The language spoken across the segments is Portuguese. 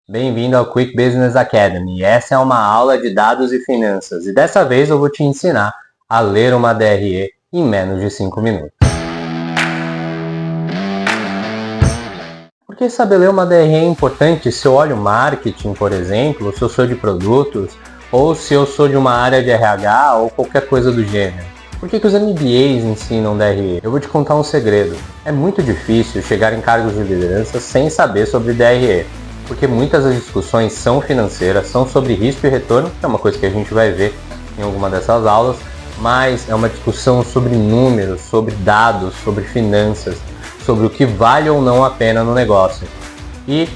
Bem-vindo ao Quick Business Academy. Essa é uma aula de dados e finanças e dessa vez eu vou te ensinar a ler uma DRE em menos de 5 minutos. Por que saber ler uma DRE é importante se eu olho marketing, por exemplo, se eu sou de produtos ou se eu sou de uma área de RH ou qualquer coisa do gênero? Por que os MBAs ensinam DRE? Eu vou te contar um segredo. É muito difícil chegar em cargos de liderança sem saber sobre DRE. Porque muitas das discussões são financeiras, são sobre risco e retorno, que é uma coisa que a gente vai ver em alguma dessas aulas, mas é uma discussão sobre números, sobre dados, sobre finanças, sobre o que vale ou não a pena no negócio. E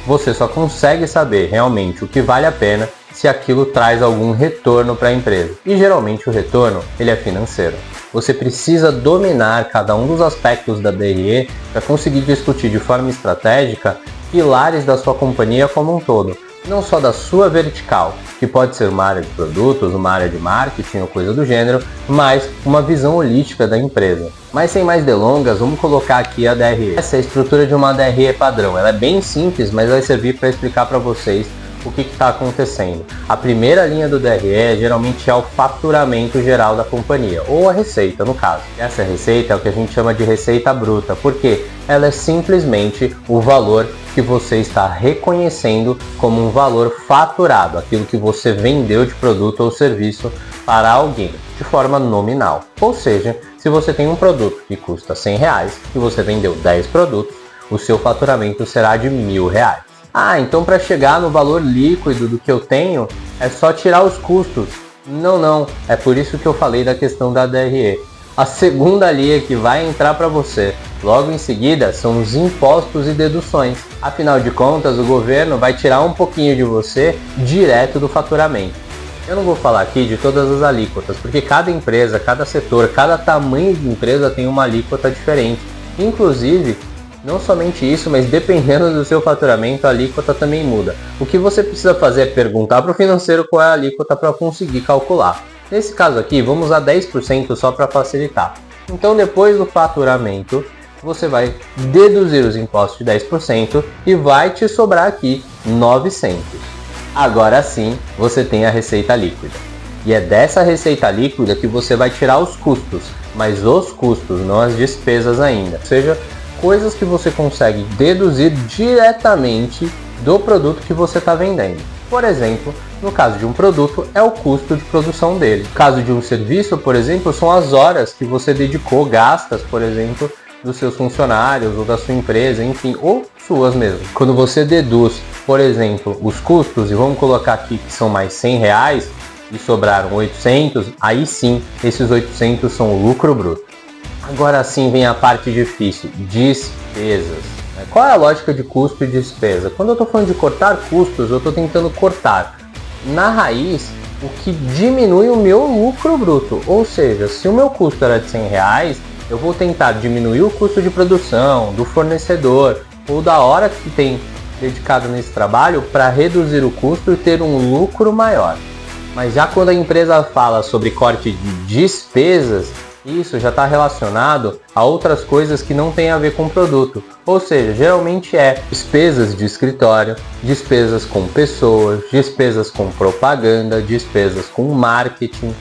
você só consegue saber realmente o que vale a pena se aquilo traz algum retorno para a empresa. E geralmente o retorno ele é financeiro. Você precisa dominar cada um dos aspectos da DRE para conseguir discutir de forma estratégica pilares da sua companhia como um todo, não só da sua vertical, que pode ser uma área de produtos, uma área de marketing ou coisa do gênero, mas uma visão holística da empresa. Mas sem mais delongas, vamos colocar aqui a DRE. Essa é a estrutura de uma DRE padrão. Ela é bem simples, mas vai servir para explicar para vocês o que está acontecendo. A primeira linha do DRE geralmente é o faturamento geral da companhia, ou a receita no caso. Essa receita é o que a gente chama de receita bruta, porque ela é simplesmente o valor que você está reconhecendo como um valor faturado, aquilo que você vendeu de produto ou serviço para alguém, de forma nominal. Ou seja, se você tem um produto que custa R$100 e você vendeu 10 produtos, o seu faturamento será de R$1.000. Então para chegar no valor líquido do que eu tenho, é só tirar os custos. Não, é por isso que eu falei da questão da DRE. A segunda linha que vai entrar para você logo em seguida são os impostos e deduções. Afinal de contas, o governo vai tirar um pouquinho de você direto do faturamento. Eu não vou falar aqui de todas as alíquotas, porque cada empresa, cada setor, cada tamanho de empresa tem uma alíquota diferente. Inclusive, não somente isso, mas dependendo do seu faturamento, a alíquota também muda. O que você precisa fazer é perguntar para o financeiro qual é a alíquota para conseguir calcular. Nesse caso aqui, vamos usar 10% só para facilitar. Então, depois do faturamento, você vai deduzir os impostos de 10% e vai te sobrar aqui 900. Agora sim, você tem a receita líquida. E é dessa receita líquida que você vai tirar os custos, mas os custos, não as despesas ainda. Ou seja, coisas que você consegue deduzir diretamente do produto que você está vendendo. Por exemplo, no caso de um produto, é o custo de produção dele. No caso de um serviço, por exemplo, são as horas que você dedicou, gastas, por exemplo, dos seus funcionários ou da sua empresa, enfim, ou suas mesmo. Quando você deduz, por exemplo, os custos, e vamos colocar aqui que são mais R$100 e sobraram 800, aí sim, esses 800 são o lucro bruto. Agora sim vem a parte difícil, despesas. Qual é a lógica de custo e despesa? Quando eu estou falando de cortar custos, eu estou tentando cortar na raiz o que diminui o meu lucro bruto. Ou seja, se o meu custo era de R$100, eu vou tentar diminuir o custo de produção, do fornecedor ou da hora que tem dedicado nesse trabalho para reduzir o custo e ter um lucro maior. Mas já quando a empresa fala sobre corte de despesas, isso já está relacionado a outras coisas que não tem a ver com o produto. Ou seja, geralmente é despesas de escritório, despesas com pessoas, despesas com propaganda, despesas com marketing.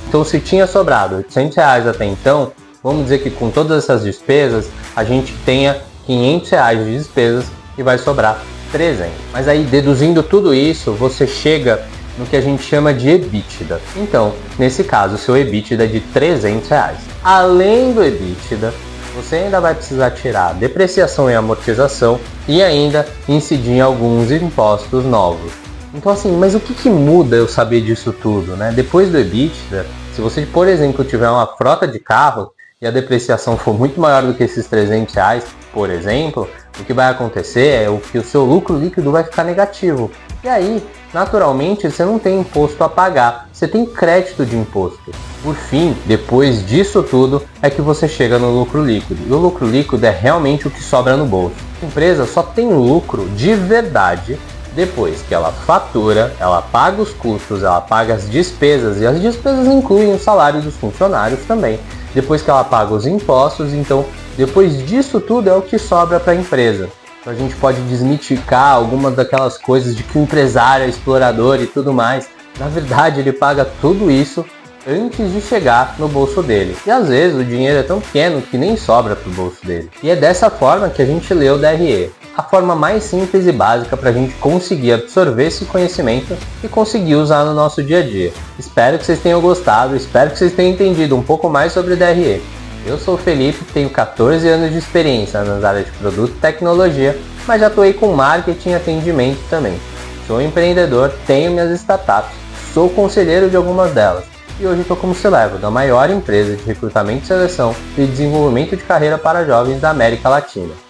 Então, se tinha sobrado R$800 até então, vamos dizer que com todas essas despesas, a gente tenha R$500 de despesas e vai sobrar 300. Mas aí, deduzindo tudo isso, você chega no que a gente chama de EBITDA. Então, nesse caso, o seu EBITDA é de R$300. Além do EBITDA, você ainda vai precisar tirar depreciação e amortização e ainda incidir em alguns impostos novos. Então assim, mas o que muda eu saber disso tudo, né? Depois do EBITDA, se você, por exemplo, tiver uma frota de carros e a depreciação for muito maior do que esses R$300, por exemplo, o que vai acontecer é que o seu lucro líquido vai ficar negativo. E aí, naturalmente, você não tem imposto a pagar, você tem crédito de imposto. Por fim, depois disso tudo, é que você chega no lucro líquido. E o lucro líquido é realmente o que sobra no bolso. A empresa só tem lucro de verdade depois que ela fatura, ela paga os custos, ela paga as despesas, e as despesas incluem o salário dos funcionários também. Depois que ela paga os impostos, então, depois disso tudo é o que sobra para a empresa. A gente pode desmitificar algumas daquelas coisas de que o empresário é explorador e tudo mais. Na verdade, ele paga tudo isso antes de chegar no bolso dele. E às vezes o dinheiro é tão pequeno que nem sobra pro bolso dele. E é dessa forma que a gente lê o DRE. A forma mais simples e básica para a gente conseguir absorver esse conhecimento e conseguir usar no nosso dia a dia. Espero que vocês tenham gostado, espero que vocês tenham entendido um pouco mais sobre DRE. Eu sou o Felipe, tenho 14 anos de experiência nas áreas de produto e tecnologia, mas já atuei com marketing e atendimento também. Sou empreendedor, tenho minhas startups, sou conselheiro de algumas delas e hoje estou como C-Level da maior empresa de recrutamento e seleção e desenvolvimento de carreira para jovens da América Latina.